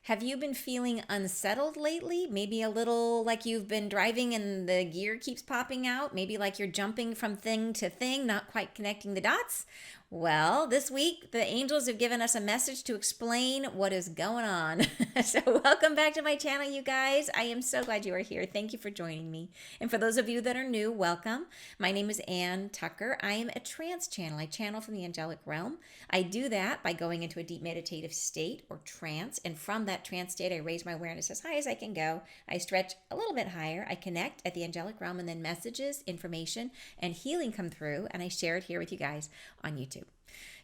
Have you been feeling unsettled lately? Maybe a little like you've been driving and the gear keeps popping out? Maybe like you're jumping from thing to thing, not quite connecting the dots? Well, this week the angels have given us a message to explain what is going on. So, welcome back to my channel, you guys. I am so glad you are here. Thank you for joining me. And for those of you that are new, welcome. My name is Ann Tucker. I am a trance channel. I channel from the angelic realm. I do that by going into a deep meditative state or trance. And from that trance state, I raise my awareness as high as I can go. I stretch a little bit higher. I connect at the angelic realm, and then messages, information, and healing come through. And I share it here with you guys on YouTube.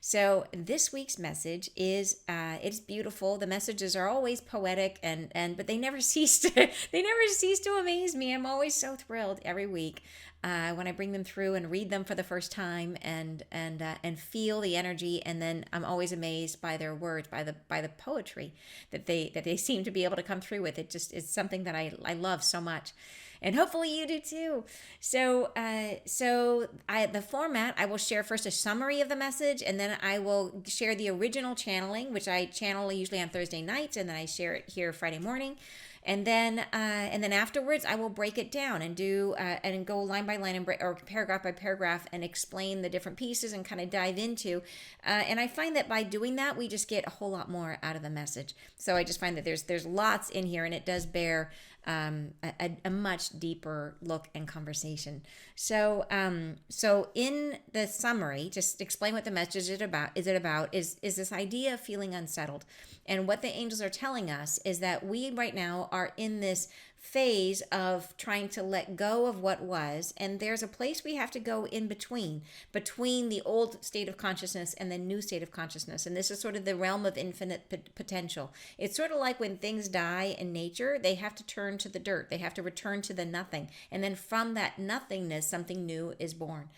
So this week's message is it's beautiful. The messages are always poetic and but they never cease to amaze me. I'm always so thrilled every week when I bring them through and read them for the first time and feel the energy, and then I'm always amazed by their words, by the poetry that they seem to be able to come through with. It just is something that I love so much. And hopefully you do too. So, the format, I will share first a summary of the message, and then I will share the original channeling, which I channel usually on Thursday nights, and then I share it here Friday morning. And then afterwards, I will break it down and do and go line by line or paragraph by paragraph and explain the different pieces and kind of dive into. And I find that by doing that, we just get a whole lot more out of the message. So I just find that there's lots in here, and it does bear a much deeper look and conversation. So in the summary, just explain what the message is about. Is this idea of feeling unsettled, and what the angels are telling us is that we right now are in this phase of trying to let go of what was, and there's a place we have to go in between the old state of consciousness and the new state of consciousness. And this is sort of the realm of infinite potential. It's sort of like when things die in nature, they have to turn to the dirt, they have to return to the nothing, and then from that nothingness something new is born.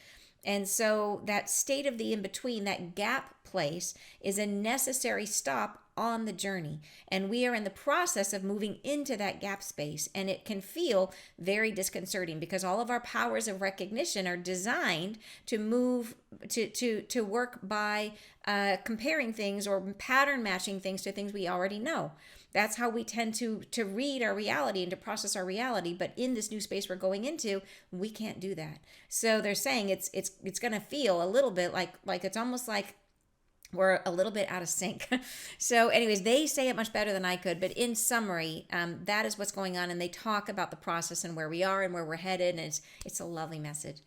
And so that state of the in-between, that gap place, is a necessary stop on the journey. And we are in the process of moving into that gap space. And it can feel very disconcerting because all of our powers of recognition are designed to move, to work by comparing things or pattern matching things to things we already know. That's how we tend to read our reality and to process our reality. But in this new space we're going into, we can't do that. So they're saying it's going to feel a little bit like it's almost like we're a little bit out of sync. So anyways, they say it much better than I could. But in summary, that is what's going on. And they talk about the process and where we are and where we're headed. And it's a lovely message.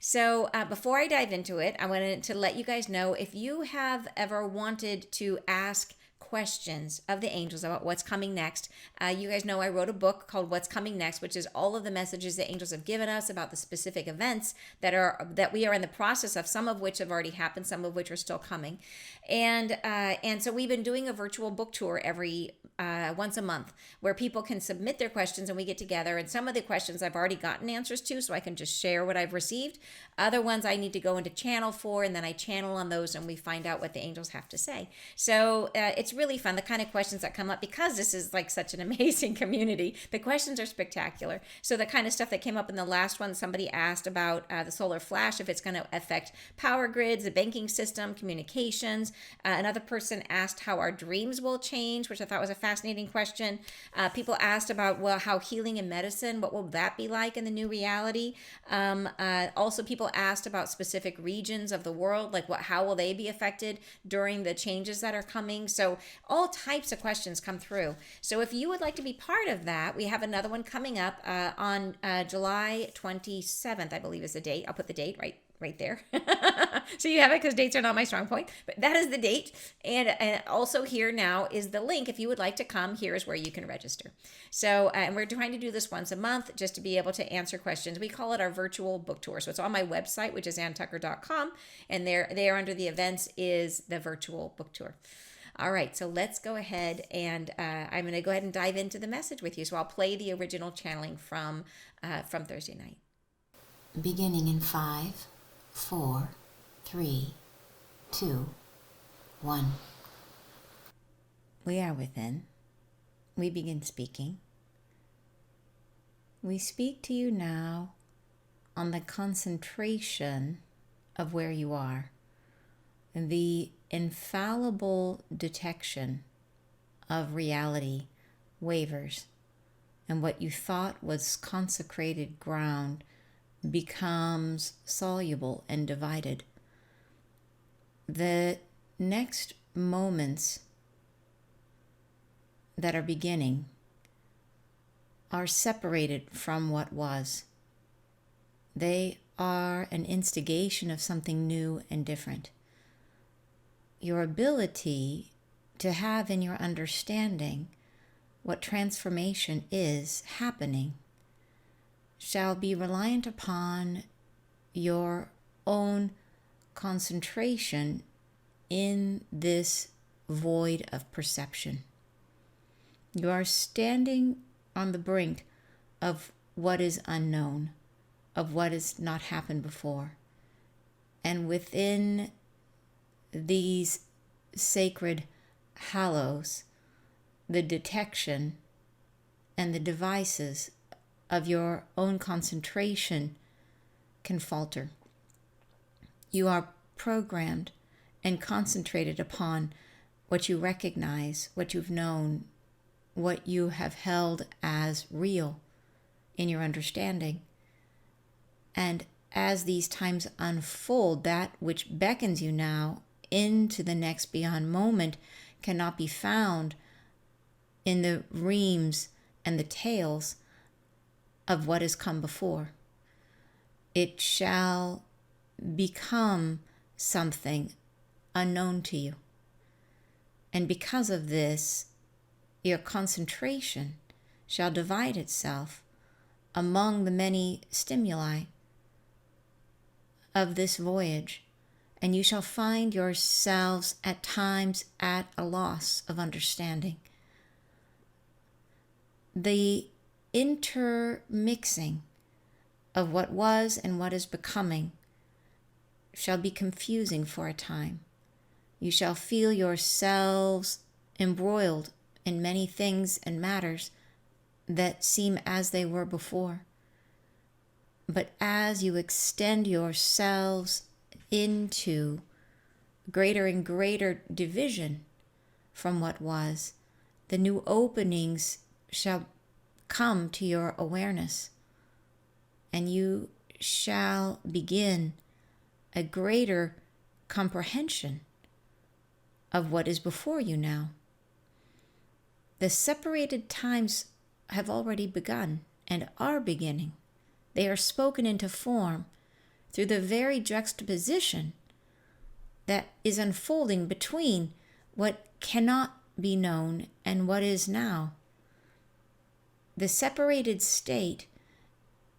So before I dive into it, I wanted to let you guys know, if you have ever wanted to ask questions of the angels about what's coming next. You guys know I wrote a book called What's Coming Next, which is all of the messages the angels have given us about the specific events that we are in the process of, some of which have already happened, some of which are still coming. And so we've been doing a virtual book tour every once a month where people can submit their questions and we get together. And some of the questions I've already gotten answers to, so I can just share what I've received. Other ones I need to go into channel for, and then I channel on those and we find out what the angels have to say. So it's really fun, the kind of questions that come up, because this is like such an amazing community. The questions are spectacular. So the kind of stuff that came up in the last one, somebody asked about the solar flash, if it's going to affect power grids, the banking system, communications. Another person asked how our dreams will change, which I thought was a fascinating question. People asked about, well, how healing and medicine, what will that be like in the new reality? Also, people asked about specific regions of the world, like how will they be affected during the changes that are coming? So all types of questions come through. So if you would like to be part of that, we have another one coming up on July 27th, I believe is the date. I'll put the date right there. So you have it, because dates are not my strong point, but that is the date. And also here now is the link. If you would like to come, here is where you can register. So, and we're trying to do this once a month just to be able to answer questions. We call it our virtual book tour. So it's on my website, which is anntucker.com. And there under the events is the virtual book tour. All right, so let's go ahead and I'm going to go ahead and dive into the message with you. So I'll play the original channeling from Thursday night. Beginning in 5, 4, 3, 2, 1. We are within. We begin speaking. We speak to you now on the concentration of where you are, the infallible detection of reality wavers, and what you thought was consecrated ground becomes soluble and divided. The next moments that are beginning are separated from what was. They are an instigation of something new and different. Your ability to have in your understanding what transformation is happening shall be reliant upon your own concentration in this void of perception. You are standing on the brink of what is unknown, of what has not happened before. And within these sacred hallows, the detection and the devices of your own concentration can falter. You are programmed and concentrated upon what you recognize, what you've known, what you have held as real in your understanding. And as these times unfold, that which beckons you now into the next beyond moment cannot be found in the reams and the tales of what has come before. It shall become something unknown to you. And because of this, your concentration shall divide itself among the many stimuli of this voyage, and you shall find yourselves at times at a loss of understanding. The intermixing of what was and what is becoming shall be confusing for a time. You shall feel yourselves embroiled in many things and matters that seem as they were before. But as you extend yourselves into greater and greater division from what was, the new openings shall come to your awareness, and you shall begin a greater comprehension of what is before you now. The separated times have already begun and are beginning. They are spoken into form through the very juxtaposition that is unfolding between what cannot be known and what is now. The separated state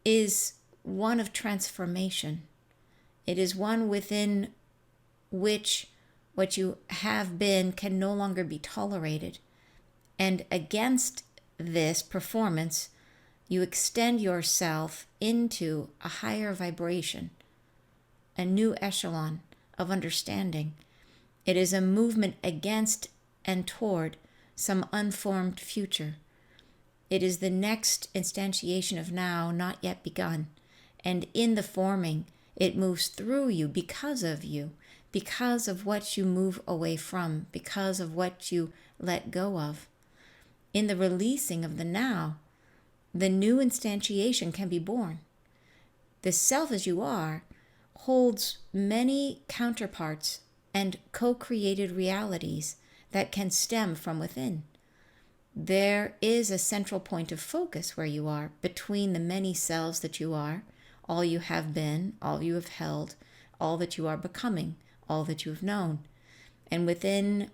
is one of transformation. It is one within which what you have been can no longer be tolerated. And against this performance, you extend yourself into a higher vibration, a new echelon of understanding. It is a movement against and toward some unformed future. It is the next instantiation of now not yet begun. And in the forming, it moves through you, because of what you move away from, because of what you let go of. In the releasing of the now, the new instantiation can be born. The self as you are holds many counterparts and co-created realities that can stem from within. There is a central point of focus where you are, between the many selves that you are, all you have been, all you have held, all that you are becoming, all that you have known. And within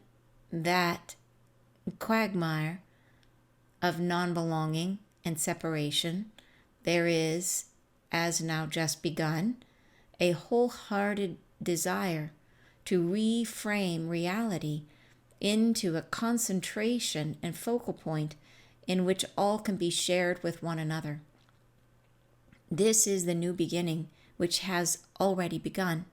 that quagmire of non-belonging and separation, there is, as now just begun, a wholehearted desire to reframe reality into a concentration and focal point in which all can be shared with one another. This is the new beginning which has already begun.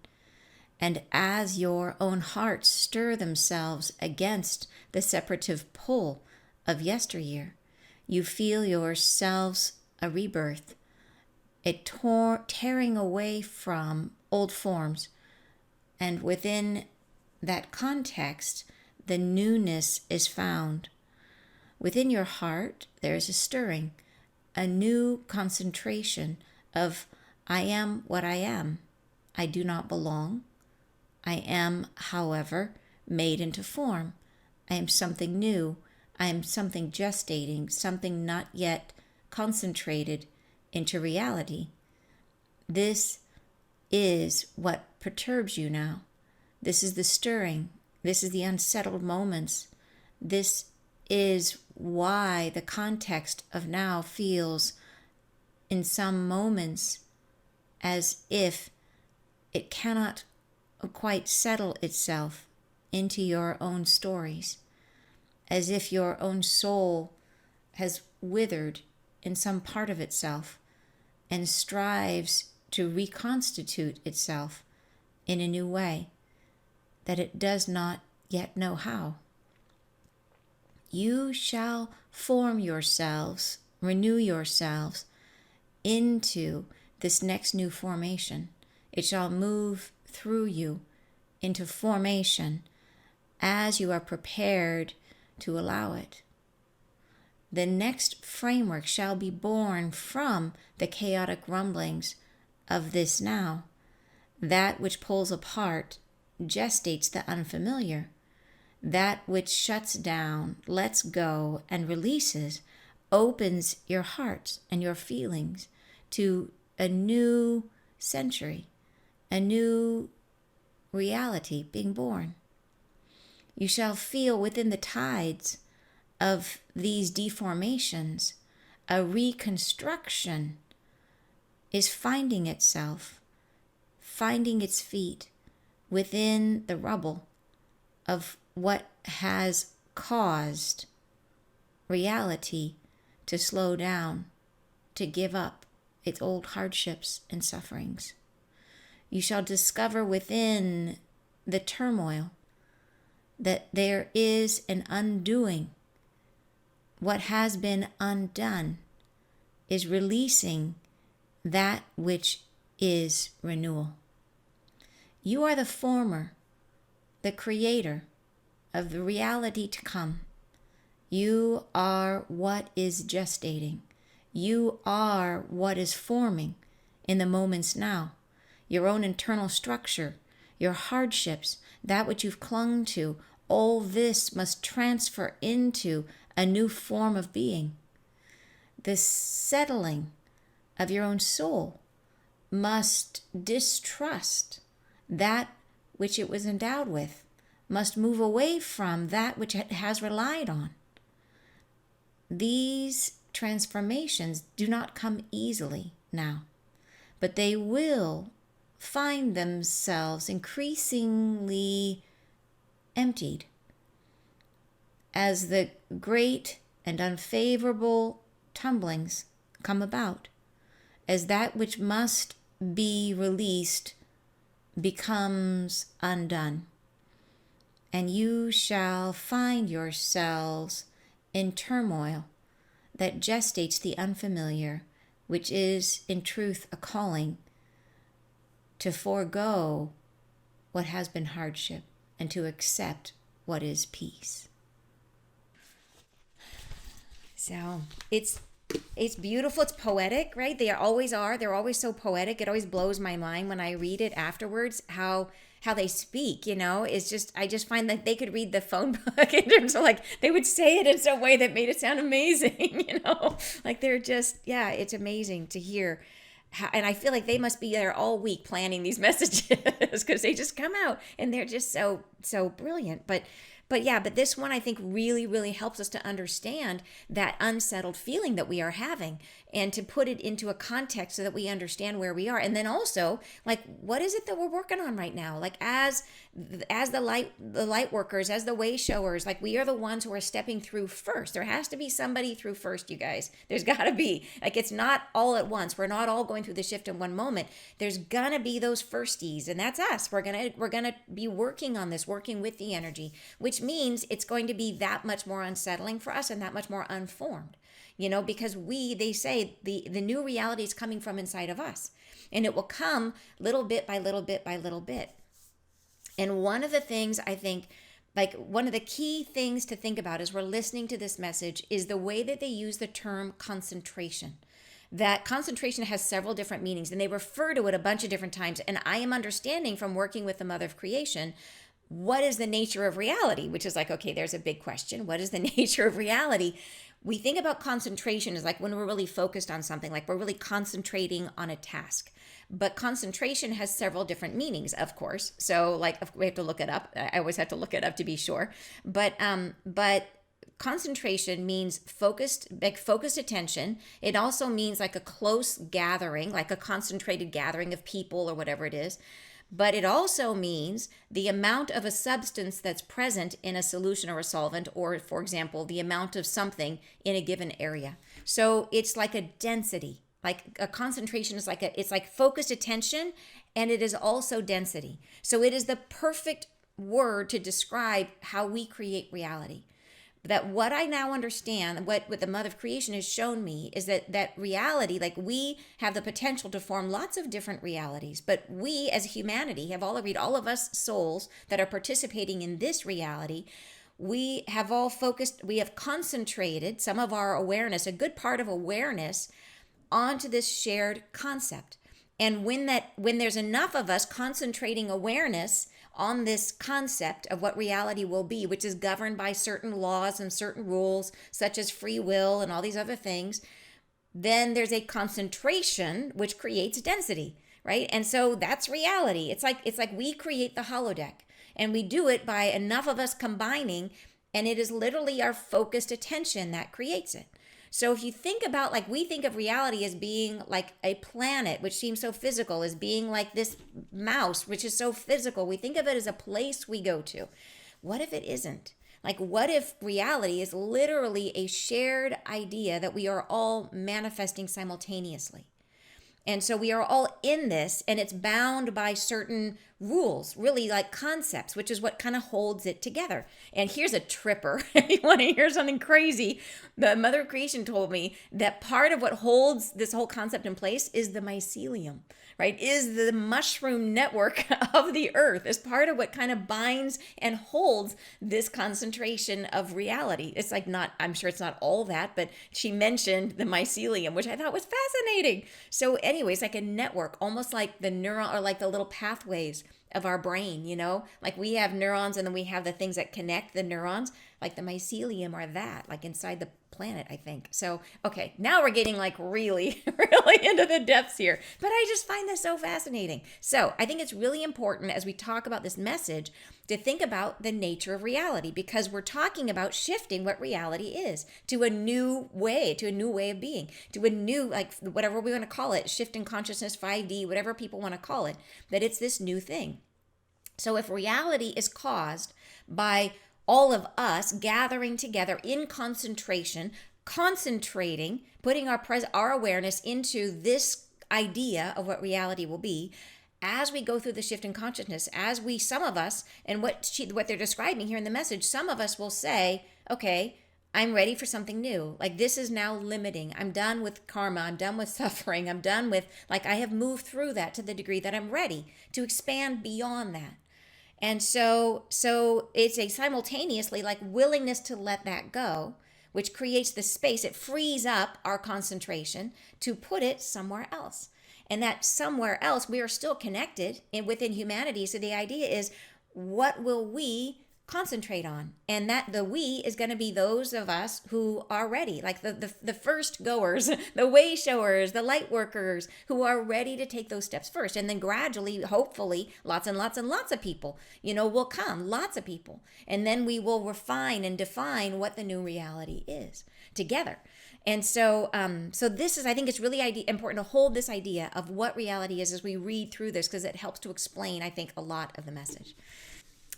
And as your own hearts stir themselves against the separative pull of yesteryear, you feel yourselves a rebirth, a tearing away from old forms. And within that context, the newness is found Within your heart, there is a stirring, a new concentration of I am what I am. I do not belong. I am, however, made into form. I am something new. I am something gestating, something not yet concentrated into reality. This is what perturbs you now. This is the stirring. This is the unsettled moments. This is why the context of now feels in some moments as if it cannot quite settle itself into your own stories, as if your own soul has withered in some part of itself and strives to reconstitute itself in a new way that it does not yet know how. You shall form yourselves, renew yourselves into this next new formation. It shall move through you into formation as you are prepared to allow it. The next framework shall be born from the chaotic rumblings of this now. That which pulls apart gestates the unfamiliar. That which shuts down, lets go, and releases opens your hearts and your feelings to a new century, a new reality being born. You shall feel within the tides of these deformations, a reconstruction is finding itself, finding its feet within the rubble of what has caused reality to slow down, to give up its old hardships and sufferings. You shall discover within the turmoil that there is an undoing. What has been undone is releasing that which is renewal. You are the former, the creator of the reality to come. You are what is gestating. You are what is forming in the moments now. Your own internal structure, your hardships, that which you've clung to, all this must transfer into a new form of being. The settling of your own soul must distrust that which it was endowed with, must move away from that which it has relied on. These transformations do not come easily now, but they will find themselves increasingly emptied as the great and unfavorable tumblings come about, as that which must be released becomes undone. And you shall find yourselves in turmoil that gestates the unfamiliar, which is in truth a calling to forego what has been hardship and to accept what is peace. So it's beautiful. It's poetic, right? They always are. They're always so poetic. It always blows my mind when I read it afterwards, how they speak, it's just, I just find that they could read the phone book in terms of like, they would say it in some way that made it sound amazing, like they're just, yeah, it's amazing to hear. And I feel like they must be there all week planning these messages because they just come out and they're just so brilliant. But this one I think really, really helps us to understand that unsettled feeling that we are having and to put it into a context so that we understand where we are. And then also, like, what is it that we're working on right now? Like as the light workers, as the way showers, like we are the ones who are stepping through first. There has to be somebody through first, you guys. There's got to be. Like it's not all at once. We're not all going through the shift in one moment. There's gonna be those firsties, and that's us. We're gonna be working on this, working with the energy, which means it's going to be that much more unsettling for us and that much more unformed, because they say the new reality is coming from inside of us, and it will come little bit by little bit by little bit. And one of the things I think like one of the key things to think about as we're listening to this message is the way that they use the term concentration. That concentration has several different meanings and they refer to it a bunch of different times. And I am understanding from working with the Mother of Creation, what is the nature of reality? Which is like, okay, there's a big question. What is the nature of reality? We think about concentration as like when we're really focused on something, like we're really concentrating on a task. But concentration has several different meanings, of course. So like we have to look it up. I always have to look it up to be sure. But concentration means focused, like focused attention. It also means like a close gathering, like a concentrated gathering of people or whatever it is. But it also means the amount of a substance that's present in a solution or a solvent, or for example, the amount of something in a given area. So it's like a density. Like a concentration is like it's like focused attention, and it is also density. So it is the perfect word to describe how we create reality. That what I now understand, what the Mother of Creation has shown me, is that reality, like we have the potential to form lots of different realities, but we as humanity have all agreed, all of us souls that are participating in this reality, we have all focused, we have concentrated some of our awareness, a good part of awareness, onto this shared concept. And when there's enough of us concentrating awareness on this concept of what reality will be, which is governed by certain laws and certain rules, such as free will and all these other things, then there's a concentration which creates density, right? And so that's reality. It's like we create the holodeck, and we do it by enough of us combining, and it is literally our focused attention that creates it. So if you think about, like we think of reality as being like a planet, which seems so physical, as being like this mouse, which is so physical. We think of it as a place we go to. What if it isn't? Like, what if reality is literally a shared idea that we are all manifesting simultaneously? And so we are all in this, and it's bound by certain rules, really like concepts, which is what kind of holds it together. And here's a tripper. If you want to hear something crazy, the Mother of Creation told me that part of what holds this whole concept in place is the mycelium, right? Is the mushroom network of the earth, is part of what kind of binds and holds this concentration of reality. It's like not, I'm sure it's not all that, but she mentioned the mycelium, which I thought was fascinating. So anyways, like a network, almost like the neuron or like the little pathways of our brain, you know, like we have neurons and then we have the things that connect the neurons, like the mycelium are that, like inside the planet, I think. So, okay, now we're getting like really, really into the depths here, but I just find this so fascinating. So I think it's really important as we talk about this message to think about the nature of reality, because we're talking about shifting what reality is to a new way of being, to a new, like whatever we want to call it, shift in consciousness, 5D, whatever people want to call it, that it's this new thing. So if reality is caused by all of us gathering together in concentration, concentrating, putting our awareness into this idea of what reality will be, as we go through the shift in consciousness, as we, some of us, and what they're describing here in the message, some of us will say, okay, I'm ready for something new. Like this is now limiting. I'm done with karma. I'm done with suffering. I'm done with, like I have moved through that to the degree that I'm ready to expand beyond that. And so it's a simultaneously like willingness to let that go, which creates the space. It frees up our concentration to put it somewhere else. And that somewhere else, we are still connected within humanity. So the idea is, what will we concentrate on? And that the we is going to be those of us who are ready, like the first goers, the way showers, the light workers who are ready to take those steps first. And then gradually, hopefully, lots and lots and lots of people, will come, lots of people. And then we will refine and define what the new reality is together. And so this is, I think it's really important to hold this idea of what reality is as we read through this, because it helps to explain, I think, a lot of the message.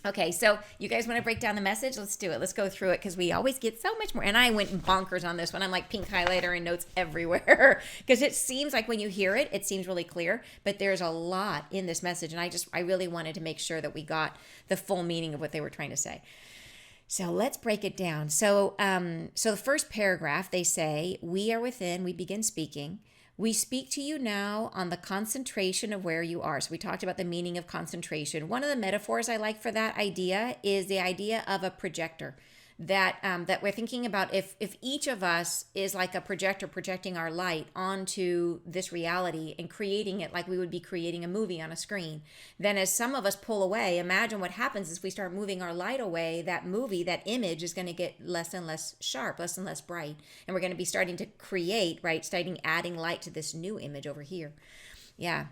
Okay, so you guys want to break down the message? Let's do it. Let's go through it, because we always get so much more. And I went bonkers on this one. I'm like pink highlighter and notes everywhere, because it seems like when you hear it, it seems really clear, but there's a lot in this message. And I really wanted to make sure that we got the full meaning of what they were trying to say. So let's break it down. So the first paragraph, they say, we are within, we begin speaking. We speak to you now on the concentration of where you are. So we talked about the meaning of concentration. One of the metaphors I like for that idea is the idea of a projector. That we're thinking about, if each of us is like a projector projecting our light onto this reality and creating it like we would be creating a movie on a screen, then as some of us pull away, imagine what happens is we start moving our light away. That movie, that image is going to get less and less sharp, less and less bright, and we're going to be starting to create, right, starting adding light to this new image over here. Yeah.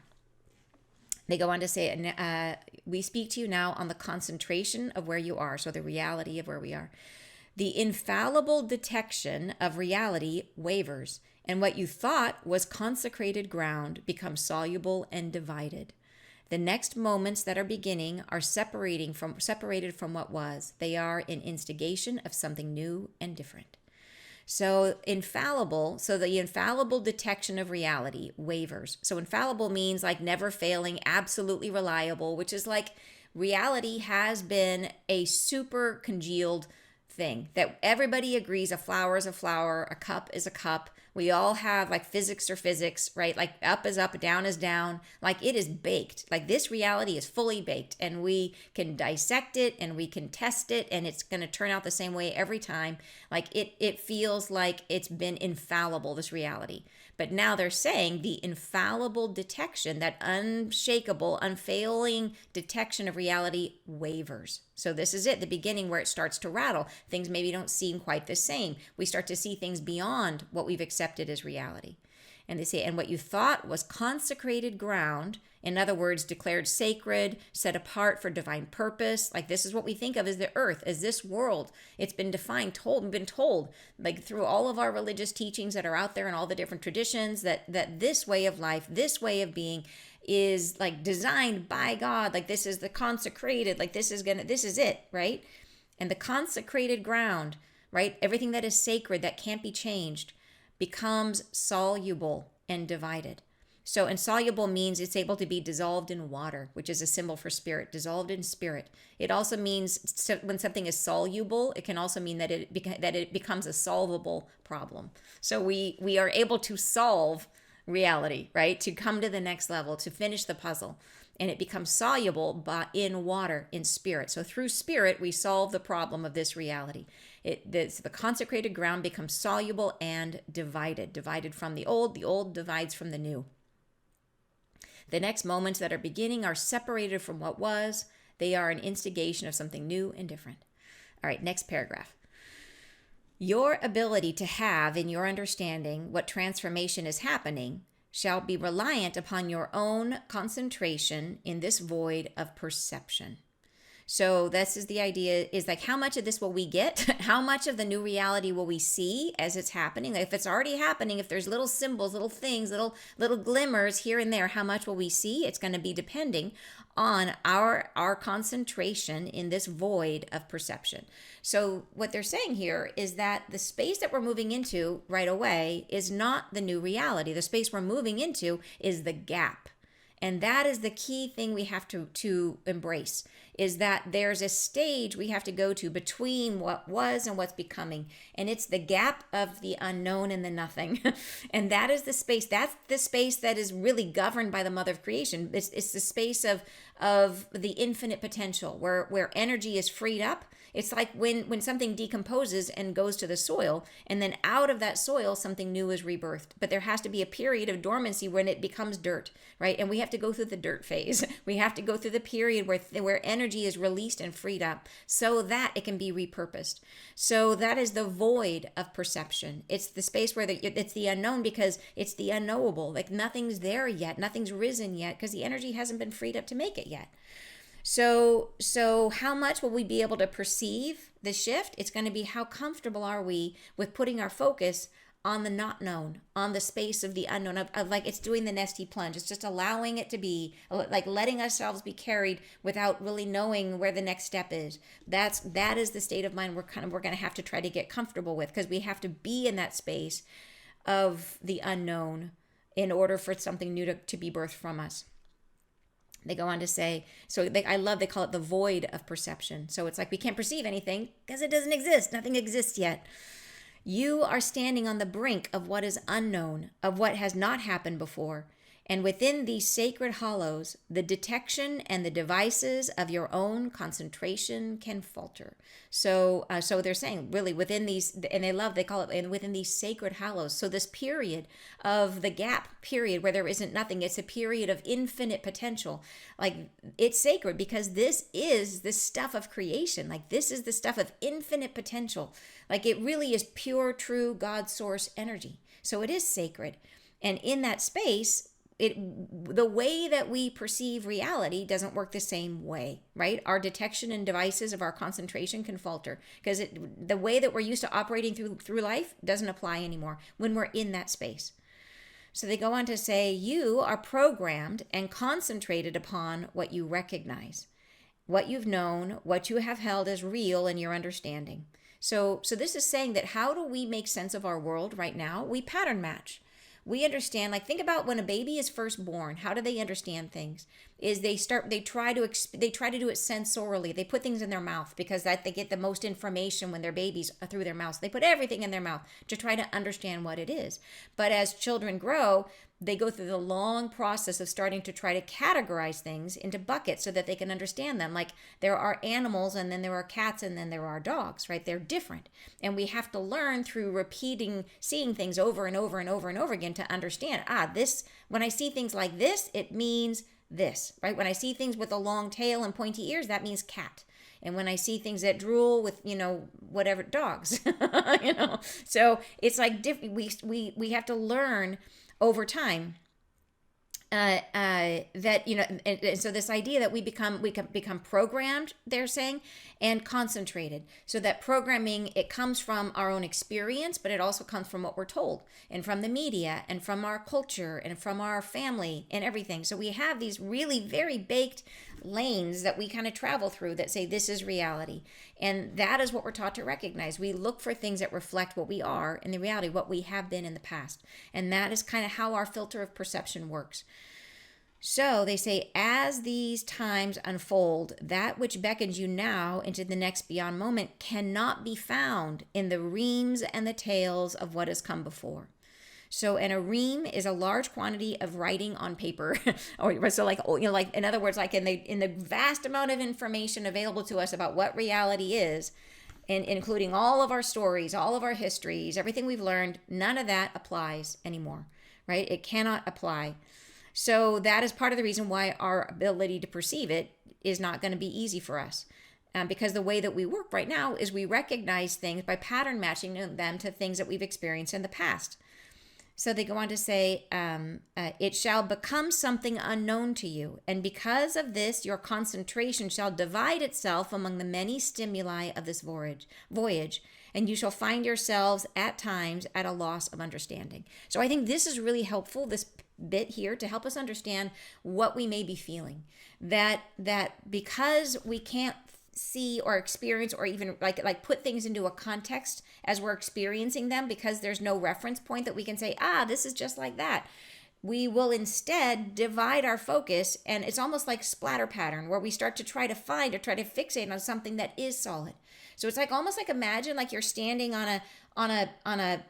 They go on to say, we speak to you now on the concentration of where you are, so the reality of where we are. The infallible detection of reality wavers, and what you thought was consecrated ground becomes soluble and divided. The next moments that are beginning are separated from what was. They are an instigation of something new and different. So the infallible detection of reality wavers. So infallible means like never failing, absolutely reliable, which is like reality has been a super congealed thing that everybody agrees a flower is a flower, a cup is a cup. We all have like physics or physics, right? Like up is up, down is down. Like it is baked. Like this reality is fully baked, and we can dissect it and we can test it, and it's going to turn out the same way every time. Like it feels like it's been infallible, this reality. But now they're saying the infallible detection, that unshakable, unfailing detection of reality wavers. So this is it, the beginning where it starts to rattle. Things maybe don't seem quite the same. We start to see things beyond what we've accepted as reality. And they say, and what you thought was consecrated ground, in other words, declared sacred, set apart for divine purpose. Like this is what we think of as the earth, as this world. It's been defined, we've been told, like through all of our religious teachings that are out there and all the different traditions, that this way of life, this way of being is like designed by God. Like this is the consecrated, like this is it, right? And the consecrated ground, right? Everything that is sacred, that can't be changed, becomes soluble and divided. So insoluble means it's able to be dissolved in water, which is a symbol for spirit, dissolved in spirit. It also means when something is soluble, it can also mean that it becomes a solvable problem. So we are able to solve reality, right? To come to the next level, to finish the puzzle. And it becomes soluble in water, in spirit. So through spirit, we solve the problem of this reality. The consecrated ground becomes soluble and divided from the old divides from the new. The next moments that are beginning are separated from what was. They are an instigation of something new and different. All right, next paragraph. Your ability to have in your understanding what transformation is happening shall be reliant upon your own concentration in this void of perception. So this is the idea, is like, how much of this will we get? How much of the new reality will we see as it's happening? Like if it's already happening, if there's little symbols, little things, little glimmers here and there, how much will we see? It's going to be depending on our concentration in this void of perception. So what they're saying here is that the space that we're moving into right away is not the new reality. The space we're moving into is the gap. And that is the key thing we have to embrace, is that there's a stage we have to go to between what was and what's becoming. And it's the gap of the unknown and the nothing. And that is the space. That's the space that is really governed by the mother of creation. It's the space of the infinite potential where energy is freed up. It's like when something decomposes and goes to the soil, and then out of that soil, something new is rebirthed. But there has to be a period of dormancy when it becomes dirt, right? And we have to go through the dirt phase. We have to go through the period where energy is released and freed up so that it can be repurposed. So that is the void of perception. It's the space where it's the unknown, because it's the unknowable. Like nothing's there yet. Nothing's risen yet because the energy hasn't been freed up to make it yet. So how much will we be able to perceive the shift? It's going to be how comfortable are we with putting our focus on the not known, on the space of the unknown, of like it's doing the nesty plunge. It's just allowing it to be, like letting ourselves be carried without really knowing where the next step is. That is the state of mind we're going to have to try to get comfortable with, because we have to be in that space of the unknown in order for something new to be birthed from us. They go on to say, they call it the void of perception. So it's like we can't perceive anything because it doesn't exist. Nothing exists yet. You are standing on the brink of what is unknown, of what has not happened before. And within these sacred hollows, the detection and the devices of your own concentration can falter. So they're saying really within these, and they call it, and within these sacred hollows. So this period of the gap period where there isn't nothing, it's a period of infinite potential. Like it's sacred because this is the stuff of creation. Like this is the stuff of infinite potential. Like it really is pure, true God source energy. So it is sacred. And in that space, the way that we perceive reality doesn't work the same way, right? Our detection and devices of our concentration can falter because the way that we're used to operating through life doesn't apply anymore when we're in that space. So they go on to say, you are programmed and concentrated upon what you recognize, what you've known, what you have held as real in your understanding. So this is saying that how do we make sense of our world right now? We pattern match. We understand, like think about when a baby is first born, how do they understand things? Is they try to do it sensorially. They put things in their mouth because that they get the most information when they're babies through their mouths. They put everything in their mouth to try to understand what it is. But as children grow, they go through the long process of starting to try to categorize things into buckets so that they can understand them. Like there are animals and then there are cats and then there are dogs, right? They're different. And we have to learn through repeating, seeing things over and over and over and over again to understand, this, when I see things like this, it means this, right? When I see things with a long tail and pointy ears, that means cat. And when I see things that drool with, whatever, dogs, so it's like different. We have to learn over time that and so this idea that we become programmed, they're saying, and concentrated. So that programming, it comes from our own experience, but it also comes from what we're told and from the media and from our culture and from our family and everything. So we have these really very baked lanes that we kind of travel through that say this is reality, and that is what we're taught to recognize. We look for things that reflect what we are in the reality, what we have been in the past, and that is kind of how our filter of perception works. So they say, as these times unfold, that which beckons you now into the next beyond moment cannot be found in the reams and the tales of what has come before. So, and a ream is a large quantity of writing on paper, or so like in other words, like in the vast amount of information available to us about what reality is, and including all of our stories, all of our histories, everything we've learned, none of that applies anymore, right? It cannot apply. So that is part of the reason why our ability to perceive it is not going to be easy for us. Because the way that we work right now is we recognize things by pattern matching them to things that we've experienced in the past. So they go on to say, it shall become something unknown to you. And because of this, your concentration shall divide itself among the many stimuli of this voyage, and you shall find yourselves at times at a loss of understanding. So I think this is really helpful, this bit here, to help us understand what we may be feeling. That because we can't see or experience or even like put things into a context as we're experiencing them, because there's no reference point that we can say, this is just like that. We will instead divide our focus, and it's almost like splatter pattern, where we start to try to find or try to fixate on something that is solid. So it's like almost like, imagine like you're standing on a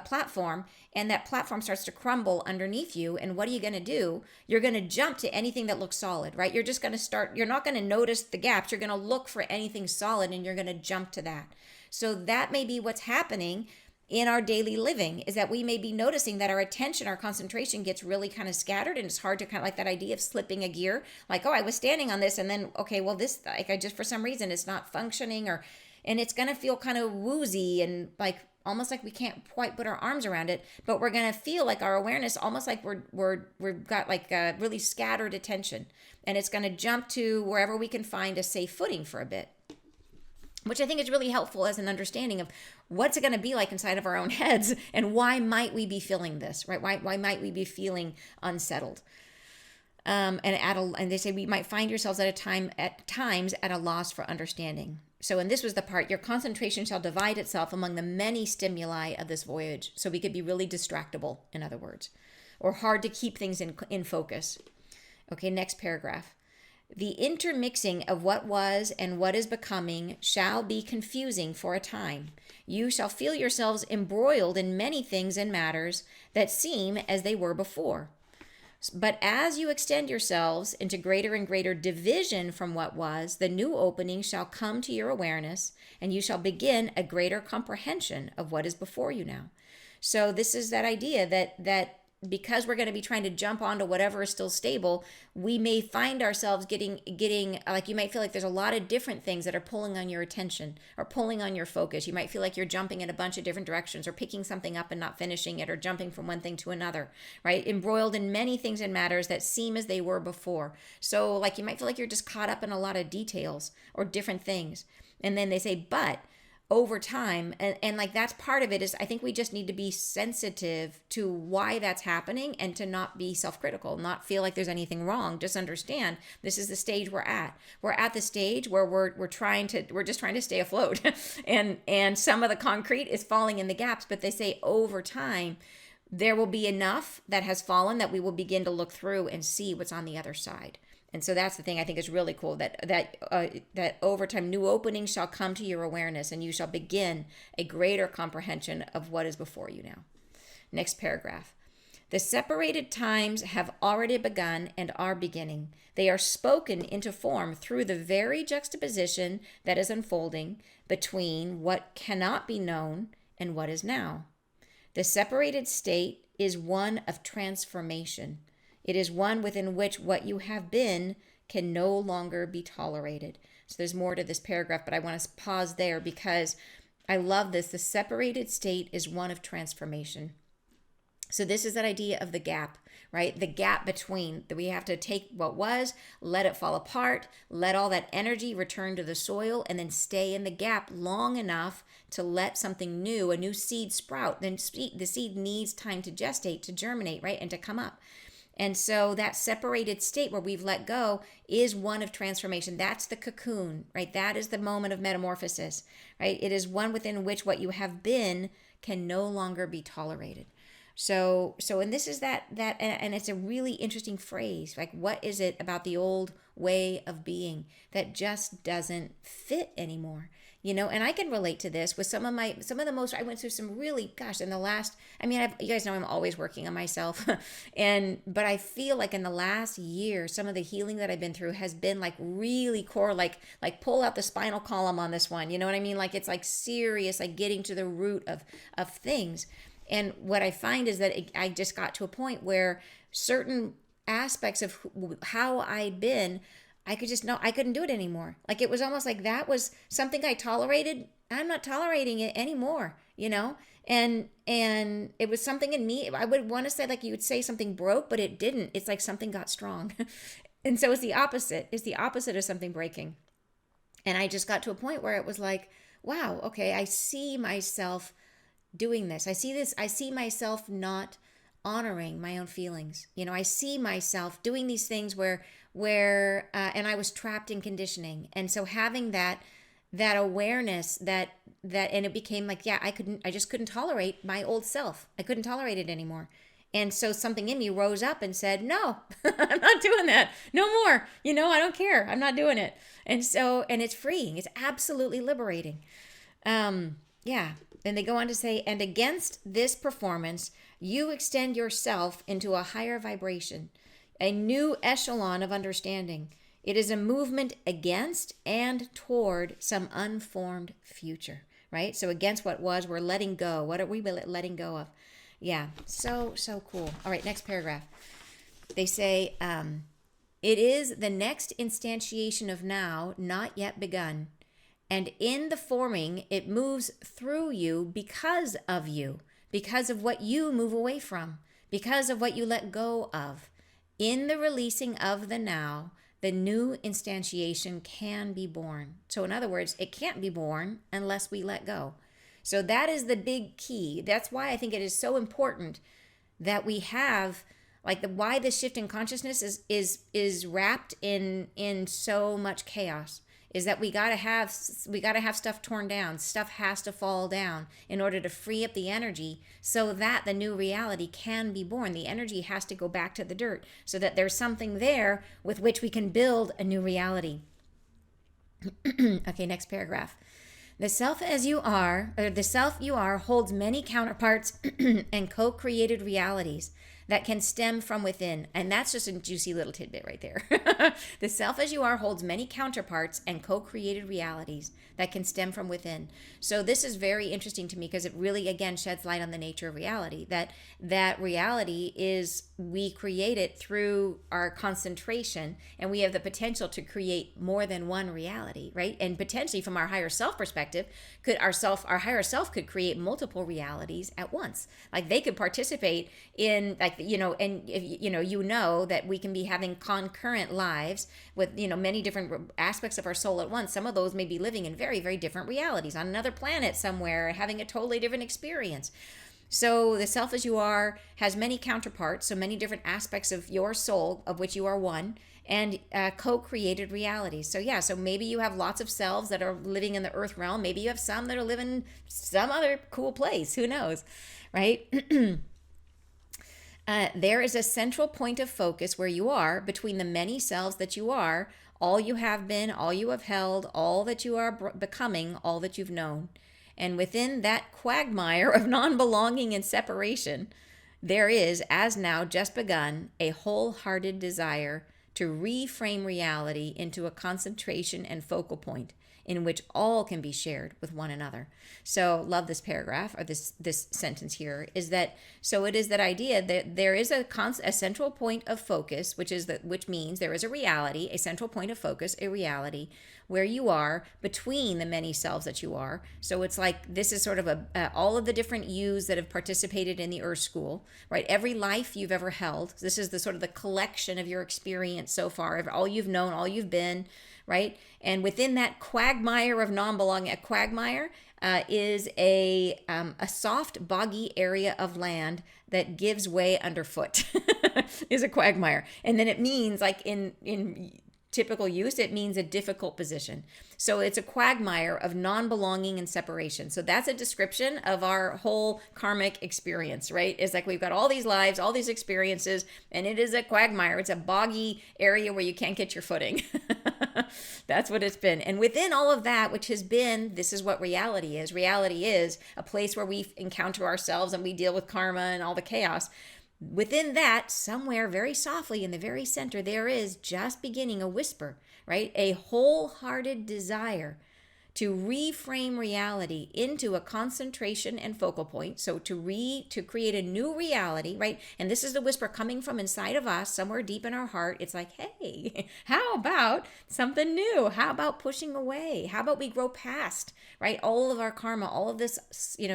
platform, and that platform starts to crumble underneath you, and what are you going to do? You're going to jump to anything that looks solid, right? You're just going to you're not going to notice the gaps. You're going to look for anything solid, and you're going to jump to that. So that may be what's happening in our daily living, is that we may be noticing that our attention, our concentration gets really kind of scattered, and it's hard to kind of like that idea of slipping a gear, like, I was standing on this, and then, okay, well, this, like, I just, for some reason, it's not functioning, and it's going to feel kind of woozy and like almost like we can't quite put our arms around it, but we're going to feel like our awareness almost like we've got like a really scattered attention, and it's going to jump to wherever we can find a safe footing for a bit, which I think is really helpful as an understanding of what's it going to be like inside of our own heads, and why might we be feeling this, right? Why might we be feeling unsettled? And they say we might find yourselves at times at a loss for understanding. So, and this was the part, your concentration shall divide itself among the many stimuli of this voyage. So we could be really distractible, in other words, or hard to keep things in focus. Okay, next paragraph. The intermixing of what was and what is becoming shall be confusing for a time. You shall feel yourselves embroiled in many things and matters that seem as they were before. But as you extend yourselves into greater and greater division from what was, the new opening shall come to your awareness, and you shall begin a greater comprehension of what is before you now. So this is that idea that because we're going to be trying to jump onto whatever is still stable, we may find ourselves getting like, you might feel like there's a lot of different things that are pulling on your attention or pulling on your focus. You might feel like you're jumping in a bunch of different directions, or picking something up and not finishing it, or jumping from one thing to another, right? Embroiled in many things and matters that seem as they were before. So like, you might feel like you're just caught up in a lot of details or different things. And then they say, but over time, and like, that's part of it, is I think we just need to be sensitive to why that's happening, and to not be self-critical, not feel like there's anything wrong. Just understand this is the stage we're at. We're at the stage where we're just trying to stay afloat. and some of the concrete is falling in the gaps, but they say over time there will be enough that has fallen that we will begin to look through and see what's on the other side. And so that's the thing I think is really cool, that over time new openings shall come to your awareness, and you shall begin a greater comprehension of what is before you now. Next paragraph. The separated times have already begun and are beginning. They are spoken into form through the very juxtaposition that is unfolding between what cannot be known and what is now. The separated state is one of transformation. It is one within which what you have been can no longer be tolerated. So there's more to this paragraph, but I want to pause there because I love this. The separated state is one of transformation. So this is that idea of the gap, right? The gap between that we have to take what was, let it fall apart, let all that energy return to the soil, and then stay in the gap long enough to let something new, a new seed sprout. Then the seed needs time to gestate, to germinate, right? And to come up. And so that separated state where we've let go is one of transformation. That's the cocoon, right? That is the moment of metamorphosis, right? It is one within which what you have been can no longer be tolerated. So, and this is and it's a really interesting phrase. Like, what is it about the old way of being that just doesn't fit anymore? And I can relate to this with some of the most, I went through some really, gosh, in the last, you guys know I'm always working on myself. But I feel like in the last year, some of the healing that I've been through has been like really core, like pull out the spinal column on this one. You know what I mean? Like, it's like serious, like getting to the root of things. And what I find is that I just got to a point where certain aspects of how I'd been, I couldn't do it anymore. Like, it was almost like that was something I tolerated. I'm not tolerating it anymore, And it was something in me. I would want to say, like, you would say something broke, but it didn't. It's like something got strong. And so it's the opposite. It's the opposite of something breaking. And I just got to a point where it was like, wow, okay, I see myself doing this. I see myself not honoring my own feelings. I see myself doing these things where and I was trapped in conditioning. And so having that awareness that and it became like, yeah, I just couldn't tolerate my old self. I couldn't tolerate it anymore. And so something in me rose up and said, no, I'm not doing that. No more. I don't care. I'm not doing it. And it's freeing. It's absolutely liberating. Yeah. Then they go on to say, and against this performance, you extend yourself into a higher vibration, a new echelon of understanding. It is a movement against and toward some unformed future, right? So against what was, we're letting go. What are we letting go of? Yeah, so cool. All right, next paragraph. They say, it is the next instantiation of now, not yet begun. And in the forming, it moves through you, because of what you move away from, because of what you let go of. In the releasing of the now, the new instantiation can be born. So in other words, it can't be born unless we let go. So that is the big key. That's why I think it is so important that we have, like, why the shift in consciousness is wrapped in so much chaos. is that we got to have stuff torn down. Stuff has to fall down in order to free up the energy so that the new reality can be born. The energy has to go back to the dirt so that there's something there with which we can build a new reality. Okay, next paragraph. The self as you are, or the self you are, holds many counterparts and co created realities that can stem from within. And that's just a juicy little tidbit right there. The self as you are holds many counterparts and co created realities that can stem from within. So this is very interesting to me because it really, again, sheds light on the nature of reality. That reality is, we create it through our concentration, and we have the potential to create more than one reality, right? And potentially from our higher self perspective, our higher self could create multiple realities at once. Like they could participate in, like, and if, that we can be having concurrent lives with, many different aspects of our soul at once. Some of those may be living in very, very different realities on another planet somewhere, having a totally different experience. So the self as you are has many counterparts, so many different aspects of your soul, of which you are one, and co-created realities. So maybe you have lots of selves that are living in the earth realm. Maybe you have some that are living some other cool place. Who knows, right? There is a central point of focus where you are between the many selves that you are, all you have been, all you have held, all that you are becoming, all that you've known. And within that quagmire of non-belonging and separation, there is, as now just begun, a wholehearted desire to reframe reality into a concentration and focal point in which all can be shared with one another. So love this paragraph, or this sentence here, is that, so it is that idea that there is a central point of focus, which means there is a reality, a central point of focus, a reality where you are between the many selves that you are. So it's like, this is sort of all of the different yous that have participated in the Earth School, right? Every life you've ever held. This is the sort of the collection of your experience so far, of all you've known, all you've been, right? And within that quagmire of non-belonging, a quagmire is a soft, boggy area of land that gives way underfoot, is a quagmire. And then it means, like in typical use, it means a difficult position. So it's a quagmire of non-belonging and separation. So that's a description of our whole karmic experience, right? It's like we've got all these lives, all these experiences, and it is a quagmire. It's a boggy area where you can't get your footing. That's what it's been. And within all of that, which has been, this is what reality is. Reality is a place where we encounter ourselves and we deal with karma and all the chaos. Within that, somewhere very softly in the very center, there is just beginning a whisper, right? A wholehearted desire to reframe reality into a concentration and focal point. So to create a new reality, right? And this is the whisper coming from inside of us, somewhere deep in our heart. It's like, hey, how about something new? How about pushing away? How about we grow past, right? All of our karma, all of this,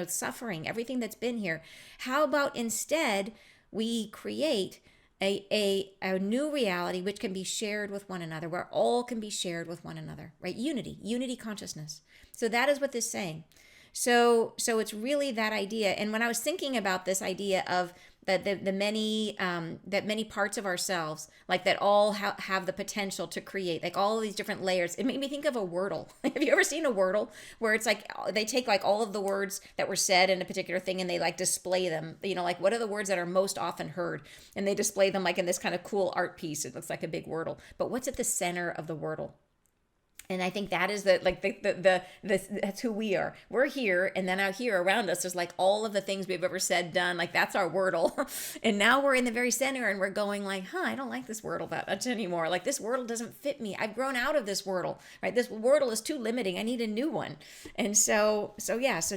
suffering, everything that's been here. How about instead we create a new reality which can be shared with one another, where all can be shared with one another, right? Unity consciousness. So that is what this is saying. So it's really that idea. And when I was thinking about this idea of that the many parts of ourselves, like that all have the potential to create, like all of these different layers, it made me think of a Wordle. Have you ever seen a Wordle where it's like they take like all of the words that were said in a particular thing and they like display them, like what are the words that are most often heard, and they display them like in this kind of cool art piece. It looks like a big Wordle, but what's at the center of the Wordle? And I think that is that's who we are. We're here, and then out here around us, there's like all of the things we've ever said, done. Like that's our Wordle. And now we're in the very center, and we're going like, I don't like this Wordle that much anymore. Like this Wordle doesn't fit me. I've grown out of this Wordle, right? This Wordle is too limiting. I need a new one. And so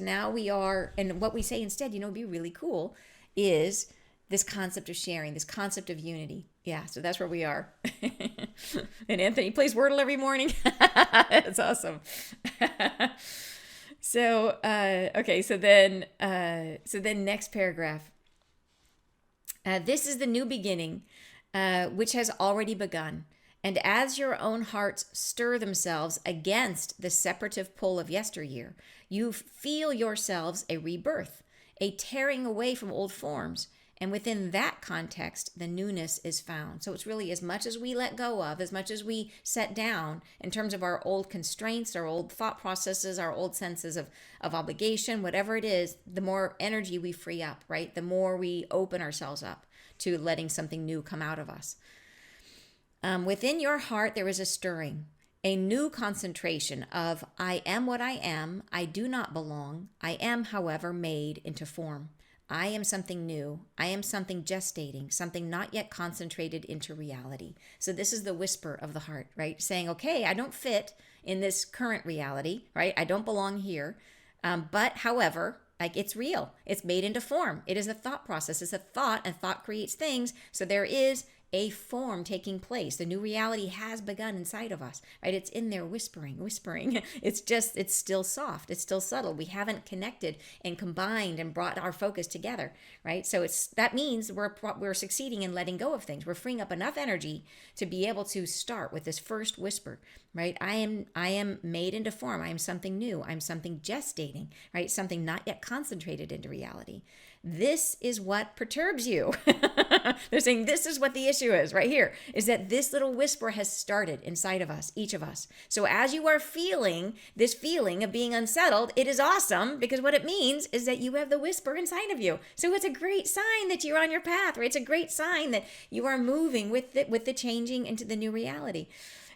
now we are, and what we say instead, would be really cool, is this concept of sharing, this concept of unity. Yeah, so that's where we are. And Anthony plays Wordle every morning. That's awesome. So, okay, so then next paragraph. This is the new beginning, which has already begun. And as your own hearts stir themselves against the separative pull of yesteryear, you feel yourselves a rebirth, a tearing away from old forms, And within that context, the newness is found. So it's really as much as we let go of, as much as we set down in terms of our old constraints, our old thought processes, our old senses of obligation, whatever it is, the more energy we free up, right? The more we open ourselves up to letting something new come out of us. Within your heart, there is a stirring, a new concentration of I am what I am, I do not belong, I am, however, made into form. I am something new. I am something gestating, something not yet concentrated into reality. So this is the whisper of the heart, right? Saying, okay, I don't fit in this current reality, right? I don't belong here. But however, like it's real. It's made into form. It is a thought process. It's a thought, and thought creates things. So there is a form taking place. The new reality has begun inside of us, right? It's in there whispering. It's still soft. It's still subtle. We haven't connected and combined and brought our focus together, right? So that means we're succeeding in letting go of things. We're freeing up enough energy to be able to start with this first whisper, right? I am made into form. I am something new. I'm something gestating, right? Something not yet concentrated into reality. This is what perturbs you. They're saying this is what the issue is right here, is that this little whisper has started inside of us, each of us. So as you are feeling this feeling of being unsettled, it is awesome, because what it means is that you have the whisper inside of you. So it's a great sign that you're on your path, right? It's a great sign that you are moving with the changing into the new reality.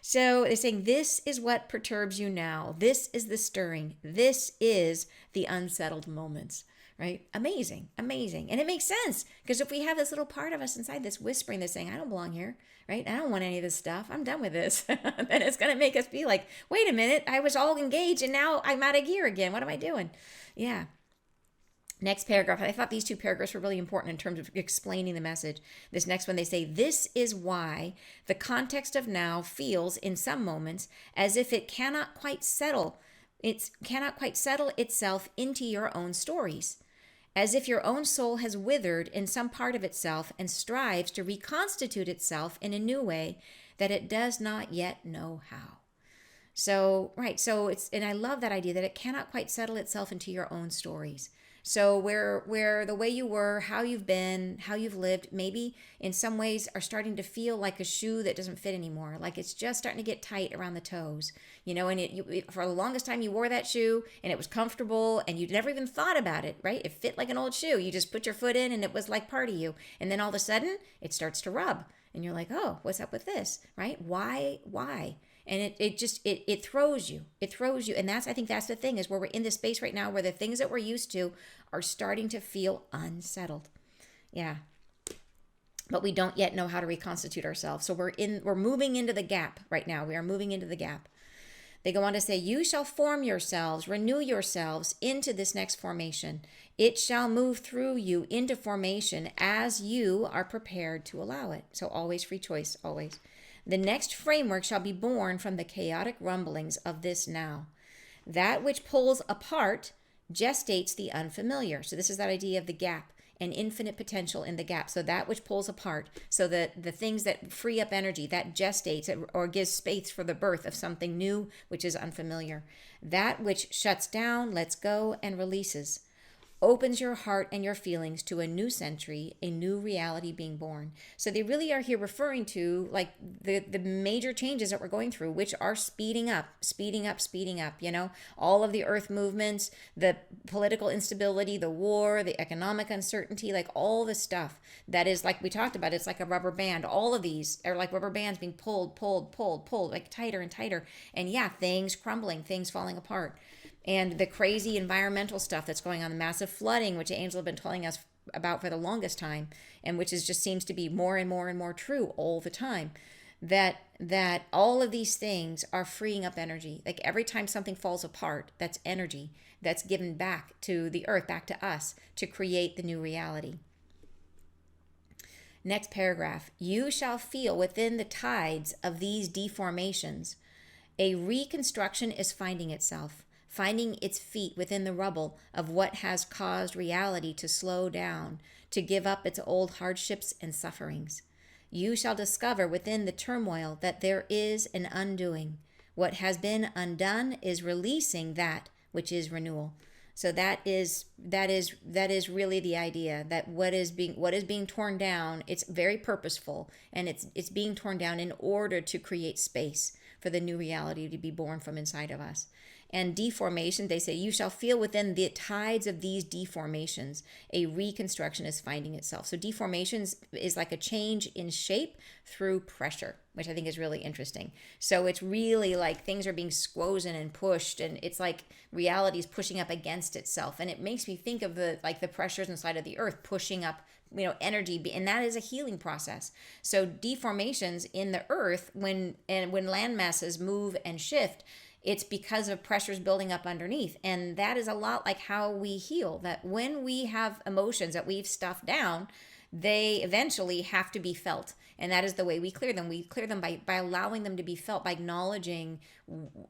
So they're saying this is what perturbs you now. This is the stirring. This is the unsettled moments. Right? Amazing. And it makes sense, because if we have this little part of us inside this whispering that's saying, I don't belong here, right? I don't want any of this stuff. I'm done with this. Then it's going to make us be like, wait a minute, I was all engaged and now I'm out of gear again. What am I doing? Yeah. Next paragraph. I thought these two paragraphs were really important in terms of explaining the message. This next one, they say, this is why the context of now feels in some moments as if it cannot quite settle. It cannot quite settle itself into your own stories, as if your own soul has withered in some part of itself and strives to reconstitute itself in a new way that it does not yet know how. So, right, and I love that idea that it cannot quite settle itself into your own stories. So where the way you were, how you've been, how you've lived, maybe in some ways are starting to feel like a shoe that doesn't fit anymore. Like it's just starting to get tight around the toes, and for the longest time you wore that shoe and it was comfortable and you'd never even thought about it, right? It fit like an old shoe. You just put your foot in and it was like part of you. And then all of a sudden it starts to rub and you're like, oh, what's up with this, right? Why? And it throws you. And I think that's the thing, is where we're in this space right now where the things that we're used to are starting to feel unsettled. Yeah. But we don't yet know how to reconstitute ourselves. So we're moving into the gap right now. We are moving into the gap. They go on to say, you shall form yourselves, renew yourselves into this next formation. It shall move through you into formation as you are prepared to allow it. So always free choice, always. The next framework shall be born from the chaotic rumblings of this now. That which pulls apart gestates the unfamiliar. So this is that idea of the gap and infinite potential in the gap. So that which pulls apart, so that the things that free up energy, that gestates or gives space for the birth of something new, which is unfamiliar. That which shuts down, lets go, and releases, opens your heart and your feelings to a new century, a new reality being born. So they really are here referring to like the major changes that we're going through, which are speeding up, all of the earth movements, the political instability, the war, the economic uncertainty, like all the stuff that is, like we talked about, it's like a rubber band. All of these are like rubber bands being pulled, like tighter and tighter. And yeah, things crumbling, things falling apart. And the crazy environmental stuff that's going on, the massive flooding, which Angel have been telling us about for the longest time, and which just seems to be more and more and more true all the time, that all of these things are freeing up energy. Like every time something falls apart, that's energy that's given back to the earth, back to us, to create the new reality. Next paragraph. You shall feel within the tides of these deformations. A reconstruction is finding itself, finding its feet within the rubble of what has caused reality to slow down, to give up its old hardships and sufferings. You shall discover within the turmoil that there is an undoing. What has been undone is releasing that which is renewal. So that is really the idea, that what is being torn down, it's very purposeful, and it's being torn down in order to create space for the new reality to be born from inside of us. And deformation, they say, you shall feel within the tides of these deformations, a reconstruction is finding itself. So deformations is like a change in shape through pressure, which I think is really interesting. So it's really like things are being squozen and pushed, and it's like reality is pushing up against itself. And it makes me think of the pressures inside of the earth pushing up, energy, and that is a healing process. So deformations in the earth, when land masses move and shift, it's because of pressures building up underneath. And that is a lot like how we heal, that when we have emotions that we've stuffed down, they eventually have to be felt. And that is the way we clear them. We clear them by allowing them to be felt, by acknowledging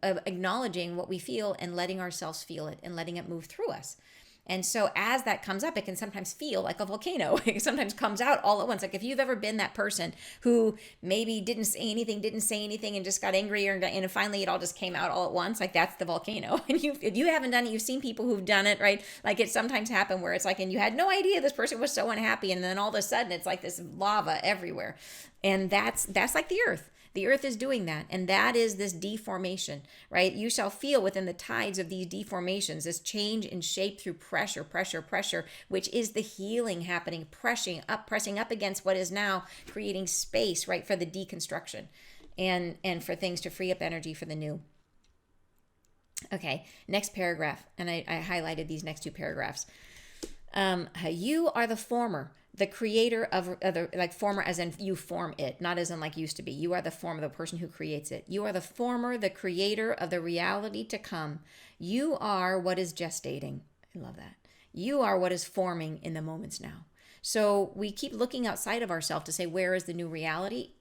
what we feel and letting ourselves feel it and letting it move through us. And so as that comes up, it can sometimes feel like a volcano. It sometimes comes out all at once. Like if you've ever been that person who maybe didn't say anything and just got angrier, and finally it all just came out all at once, like that's the volcano. And if you haven't done it, you've seen people who've done it, right? Like it sometimes happened where it's like, and you had no idea this person was so unhappy, and then all of a sudden it's like this lava everywhere. And that's like the earth. The earth is doing that, and that is this deformation, right? You shall feel within the tides of these deformations, this change in shape through pressure, which is the healing happening, pressing up against what is now creating space, right, for the deconstruction and for things to free up energy for the new. Okay, next paragraph, and I highlighted these next two paragraphs. You are the former, the creator of the, like former as in you form it, not as in like used to be. You are the former, the person who creates it. You are the former, the creator of the reality to come. You are what is gestating. I love that. You are what is forming in the moments now. So we keep looking outside of ourselves to say, where is the new reality?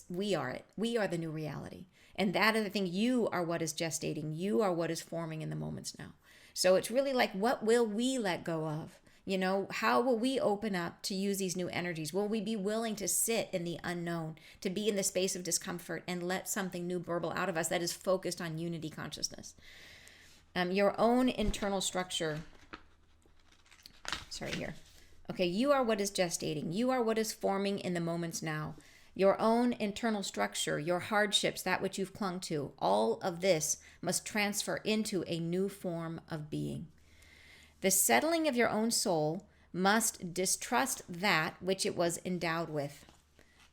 We are it. We are the new reality. And that is the thing. You are what is gestating. You are what is forming in the moments now. So it's really like, what will we let go of? How will we open up to use these new energies? Will we be willing to sit in the unknown, to be in the space of discomfort and let something new burble out of us that is focused on unity consciousness? Your own internal structure. Sorry, here. Okay, you are what is gestating. You are what is forming in the moments now. Your own internal structure, your hardships, that which you've clung to, all of this must transfer into a new form of being. The settling of your own soul must distrust that which it was endowed with,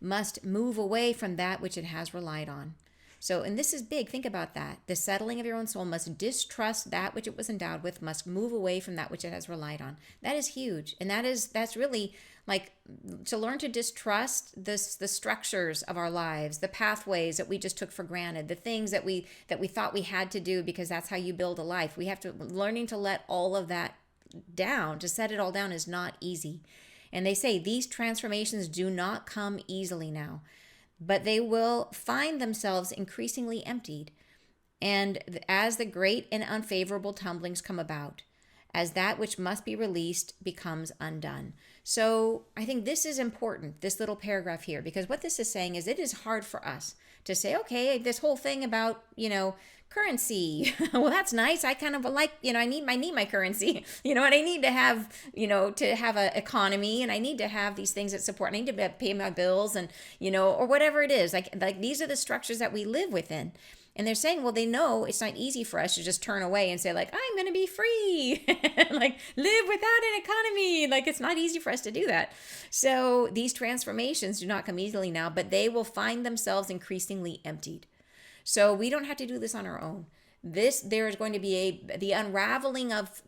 must move away from that which it has relied on. So, and this is big, think about that. The settling of your own soul must distrust that which it was endowed with, must move away from that which it has relied on. That is huge. And that's really like to learn to distrust the structures of our lives, the pathways that we just took for granted, the things that we thought we had to do because that's how you build a life. We have to learning to let all of that down. To set it all down is not easy. And they say these transformations do not come easily now, but they will find themselves increasingly emptied. And as the great and unfavorable tumblings come about, as that which must be released becomes undone. So I think this is important, this little paragraph here, because what this is saying is it is hard for us to say, okay, this whole thing about, currency. Well, that's nice. I kind of like, I need my currency, and I need to have, to have an economy, and I need to have these things that support. I need to pay my bills, and, or whatever it is. Like these are the structures that we live within. And they're saying, well, they know it's not easy for us to just turn away and say, like, I'm going to be free, like live without an economy. Like, it's not easy for us to do that. So these transformations do not come easily now, but they will find themselves increasingly emptied. So we don't have to do this on our own. There is going to be the unraveling of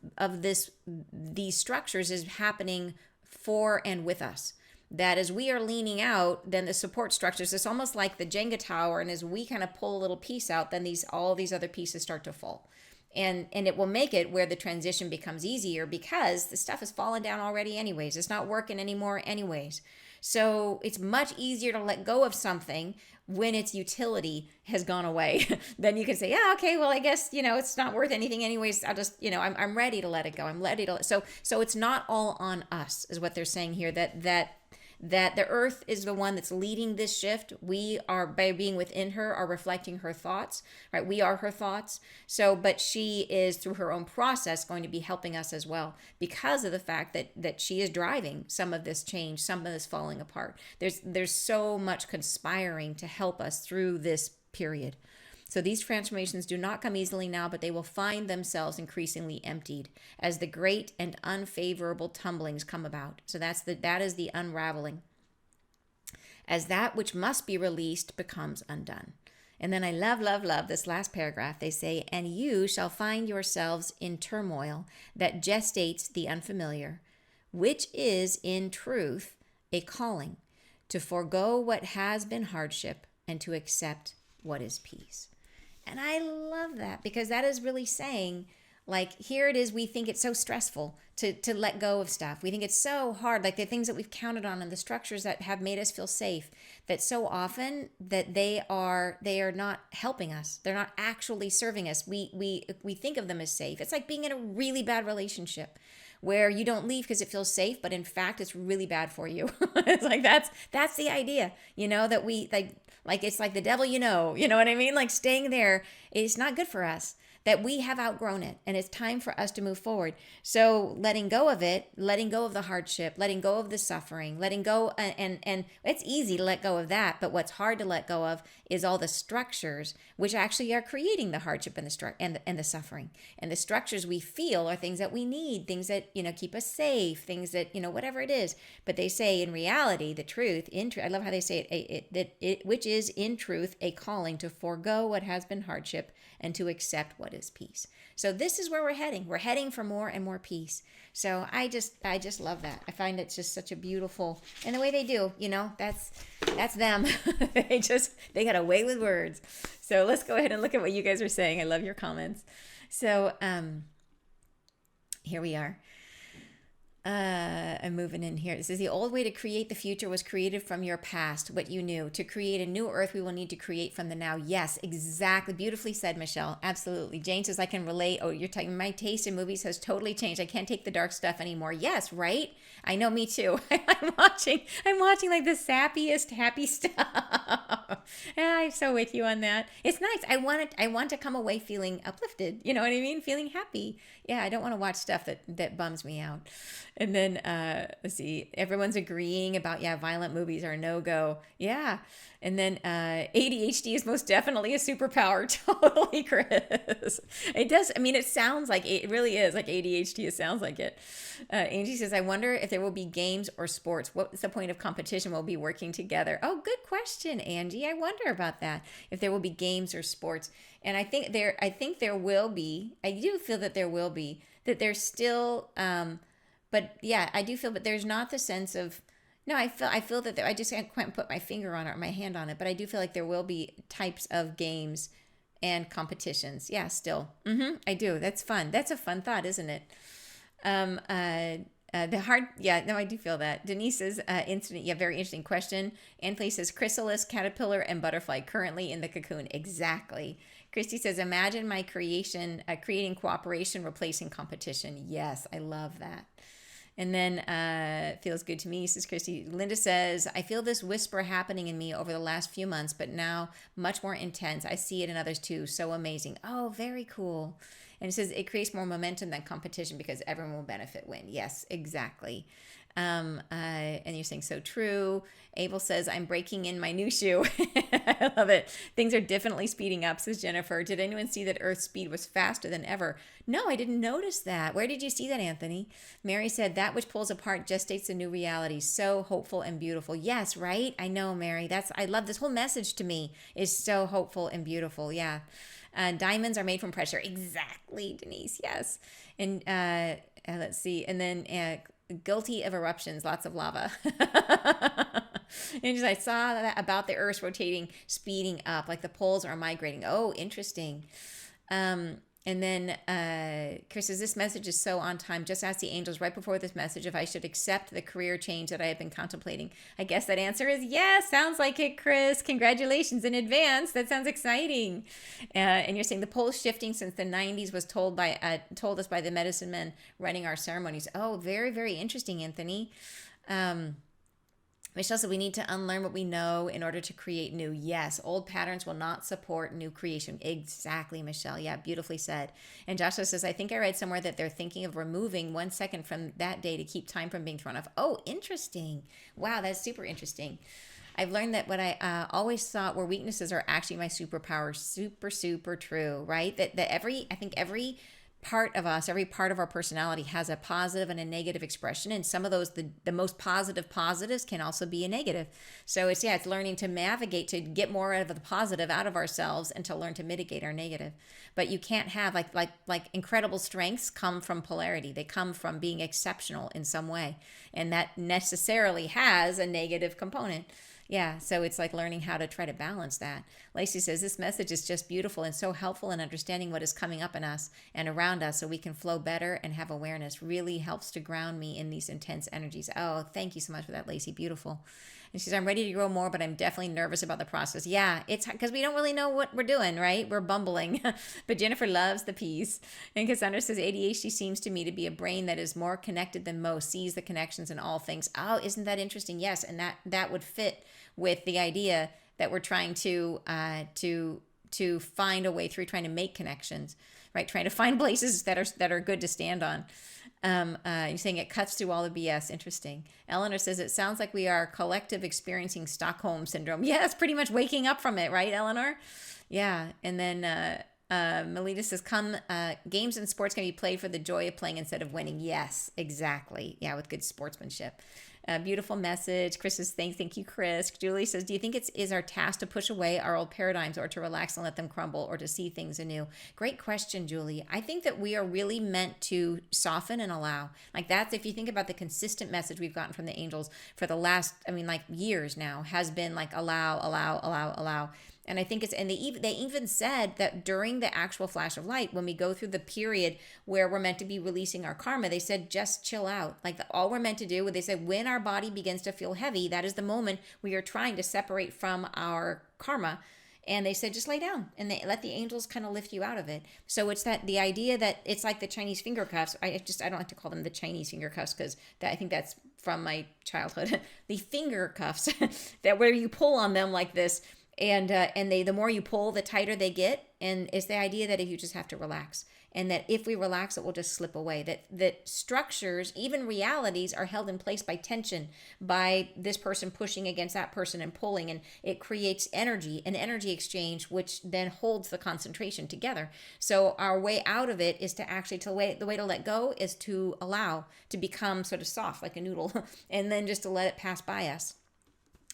these structures is happening for and with us. That as we are leaning out, then the support structures, it's almost like the Jenga tower, and as we kind of pull a little piece out, then all these other pieces start to fall. And it will make it where the transition becomes easier because the stuff has fallen down already anyways. It's not working anymore anyways. So it's much easier to let go of something when its utility has gone away. Then you can say, yeah, okay, well, I guess, it's not worth anything anyways. I'll just, I'm ready to let it go. I'm ready to, so it's not all on us is what they're saying here, that that the earth is the one that's leading this shift. We are, by being within her, are reflecting her thoughts, right? We are her thoughts. So, but she is, through her own process, going to be helping us as well, because of the fact that she is driving some of this change, some of this falling apart. There's so much conspiring to help us through this period. So these transformations do not come easily now, but they will find themselves increasingly emptied as the great and unfavorable tumblings come about. So that is the unraveling. As that which must be released becomes undone. And then I love this last paragraph. They say, and you shall find yourselves in turmoil that gestates the unfamiliar, which is in truth a calling to forego what has been hardship and to accept what is peace. And I love that, because that is really saying, like, here it is, we think it's so stressful to let go of stuff. We think it's so hard, like the things that we've counted on and the structures that have made us feel safe, that so often that they are not helping us. They're not actually serving us. We think of them as safe. It's like being in a really bad relationship where you don't leave because it feels safe, but in fact it's really bad for you. It's like that's the idea, that we like it's like the devil, you know what I mean? Like staying there is not good for us, that we have outgrown it and it's time for us to move forward. So letting go of it, letting go of the hardship, letting go of the suffering, letting go, and it's easy to let go of that, but what's hard to let go of is all the structures which actually are creating the hardship and the suffering. And the structures we feel are things that we need, things that keep us safe, things that whatever it is. But they say in reality, the truth, I love how they say it, which is in truth a calling to forego what has been hardship and to accept what is peace. So this is where we're heading. We're heading for more and more peace. So I just love that. I find it's just such a beautiful, and the way they do, that's them. They got away with words. So let's go ahead and look at what you guys are saying. I love your comments. So here we are. I'm moving in here. This is the old way to create the future was created from your past, what you knew. To create a new earth, we will need to create from the now. Yes, exactly. Beautifully said, Michelle. Absolutely. Jane says, I can relate. Oh, you're talking, my taste in movies has totally changed. I can't take the dark stuff anymore. Yes, right? I know, me too. I'm watching like the sappiest, happy stuff. I'm so with you on that. It's nice. I want to come away feeling uplifted. You know what I mean? Feeling happy. Yeah, I don't want to watch stuff that bums me out. And then let's see, everyone's agreeing about violent movies are no-go. Yeah. And then ADHD is most definitely a superpower. Totally, Chris. It does. I mean, it sounds like it really is like ADHD. It sounds like it. Angie says, I wonder if there will be games or sports. What's the point of competition? We'll be working together. Oh, good question, Angie. I wonder about that. If there will be games or sports. And I think there will be. I do feel that there will be. That there's still. But yeah, I do feel, but there's not the sense of. No, I feel that I just can't quite put my finger on it or my hand on it, but I do feel like there will be types of games and competitions. Yeah, still. I do. That's fun. That's a fun thought, isn't it? The hard, no, I do feel that. Denise's incident, very interesting question. Anthony says, chrysalis, caterpillar, and butterfly currently in the cocoon. Exactly. Christy says, imagine my creating cooperation, replacing competition. Yes, I love that. And then feels good to me, says Christy. Linda says, I feel this whisper happening in me over the last few months, but now much more intense. I see it in others too. So amazing. Oh, very cool. And it says it creates more momentum than competition because everyone will benefit when. Yes, exactly. And you're saying so true. Abel says, I'm breaking in my new shoe. I love it. Things are definitely speeding up, says Jennifer. Did anyone see that Earth's speed was faster than ever? No, I didn't notice that. Where did you see that, Anthony? Mary said, that which pulls apart gestates a new reality. So hopeful and beautiful. Yes, right? I know, Mary. I love this whole message to me is so hopeful and beautiful. Yeah. Diamonds are made from pressure. Exactly, Denise. Yes. And let's see. And then guilty of eruptions, lots of lava. And I saw that about the Earth rotating, speeding up, like the poles are migrating. Oh, interesting. And then Chris says, this message is so on time. Just asked the angels right before this message if I should accept the career change that I have been contemplating. I guess that answer is yes. Sounds like it, Chris. Congratulations in advance. That sounds exciting. And you're saying the pole shifting since the 90s was told us by the medicine men running our ceremonies. Oh, very, very interesting, Anthony. Michelle said we need to unlearn what we know in order to create new. Yes, old patterns will not support new creation. Exactly, Michelle. Yeah, beautifully said. And Joshua says, I think I read somewhere that they're thinking of removing 1 second from that day to keep time from being thrown off. Oh, interesting. Wow, that's super interesting. I've learned that what I always thought were weaknesses are actually my superpowers. Super, super true, right? That I think every part of us, every part of our personality has a positive and a negative expression. And some of those, the most positive positives can also be a negative. So it's learning to navigate, to get more out of the positive out of ourselves and to learn to mitigate our negative. But you can't have like incredible strengths come from polarity. They come from being exceptional in some way. And that necessarily has a negative component. Yeah, so it's like learning how to try to balance that. Lacey says, this message is just beautiful and so helpful in understanding what is coming up in us and around us so we can flow better and have awareness. Really helps to ground me in these intense energies. Oh, thank you so much for that, Lacey. Beautiful. And she says, I'm ready to grow more, but I'm definitely nervous about the process. Yeah, it's because we don't really know what we're doing, right? We're bumbling. But Jennifer loves the peace. And Cassandra says, ADHD seems to me to be a brain that is more connected than most, sees the connections in all things. Oh, isn't that interesting? Yes, and that would fit with the idea that we're trying to find a way through, trying to make connections, right? Trying to find places that are good to stand on. You're saying it cuts through all the BS. Interesting. Eleanor says it sounds like we are collective experiencing Stockholm syndrome. Yeah, it's pretty much waking up from it, right, Eleanor? Yeah. And then Melita says, games and sports can be played for the joy of playing instead of winning. Yes, exactly. Yeah, with good sportsmanship. Beautiful message. Chris says, thank you, Chris. Julie says, do you think is our task to push away our old paradigms or to relax and let them crumble or to see things anew? Great question, Julie. I think that we are really meant to soften and allow. Like that's, if you think about the consistent message we've gotten from the angels for the last, like years now, has been like allow, allow, allow, allow. And I think they even said that during the actual flash of light, when we go through the period where we're meant to be releasing our karma, they said, just chill out. Like all we're meant to do, they said, when our body begins to feel heavy, that is the moment we are trying to separate from our karma. And they said, just lay down and they let the angels kind of lift you out of it. So it's the idea that it's like the Chinese finger cuffs. I don't like to call them the Chinese finger cuffs because I think that's from my childhood. The finger cuffs that where you pull on them like this, and the more you pull, the tighter they get. And it's the idea that if you just have to relax, and that if we relax, it will just slip away. That structures, even realities, are held in place by tension, by this person pushing against that person and pulling, and it creates energy, an energy exchange, which then holds the concentration together. So our way out of it is to actually the way to let go is to allow to become sort of soft like a noodle, and then just to let it pass by us.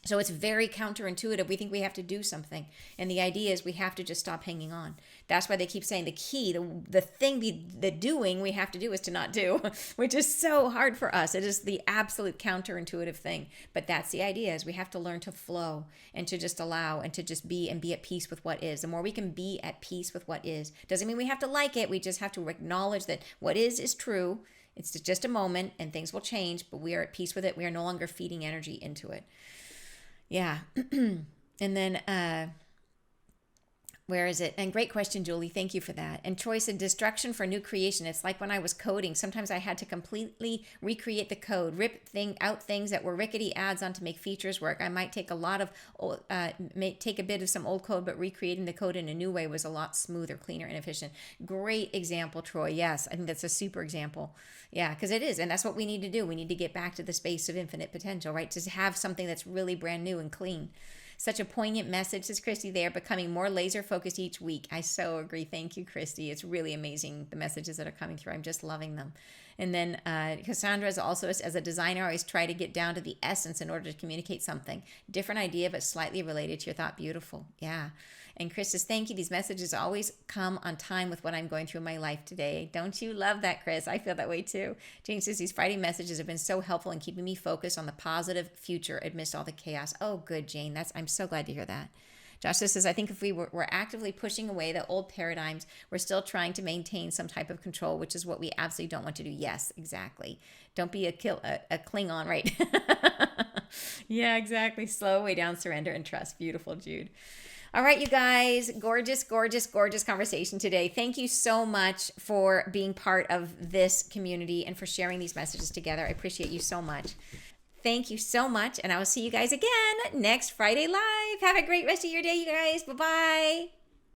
So it's very counterintuitive. We think we have to do something. And the idea is we have to just stop hanging on. That's why they keep saying the key, the thing, the doing we have to do is to not do, which is so hard for us. It is the absolute counterintuitive thing. But that's the idea, is we have to learn to flow and to just allow and to just be at peace with what is. The more we can be at peace with what is, doesn't mean we have to like it. We just have to acknowledge that what is true. It's just a moment and things will change, but we are at peace with it. We are no longer feeding energy into it. Yeah. And then, where is it? And great question, Julie. Thank you for that. And Troy said, destruction for new creation. It's like when I was coding. Sometimes I had to completely recreate the code, rip out things that were rickety adds on to make features work. I might take take a bit of some old code, but recreating the code in a new way was a lot smoother, cleaner, and efficient. Great example, Troy. Yes, I think that's a super example. Yeah, because it is. And that's what we need to do. We need to get back to the space of infinite potential, right? To have something that's really brand new and clean. Such a poignant message, says Christy. They are becoming more laser focused each week. I so agree. Thank you, Christy. It's really amazing, the messages that are coming through. I'm just loving them. And then Cassandra is also, as a designer, I always try to get down to the essence in order to communicate something. Different idea, but slightly related to your thought. Beautiful. Yeah. And Chris says, thank you. These messages always come on time with what I'm going through in my life today. Don't you love that, Chris? I feel that way too. Jane says, these Friday messages have been so helpful in keeping me focused on the positive future amidst all the chaos. Oh, good, Jane. I'm so glad to hear that. Josh says, I think if we're actively pushing away the old paradigms, we're still trying to maintain some type of control, which is what we absolutely don't want to do. Yes, exactly. Don't be a Klingon, right? Yeah, exactly. Slow way down, surrender, and trust. Beautiful, Jude. All right, you guys, gorgeous, gorgeous, gorgeous conversation today. Thank you so much for being part of this community and for sharing these messages together. I appreciate you so much. Thank you so much. And I will see you guys again next Friday Live. Have a great rest of your day, you guys. Bye bye.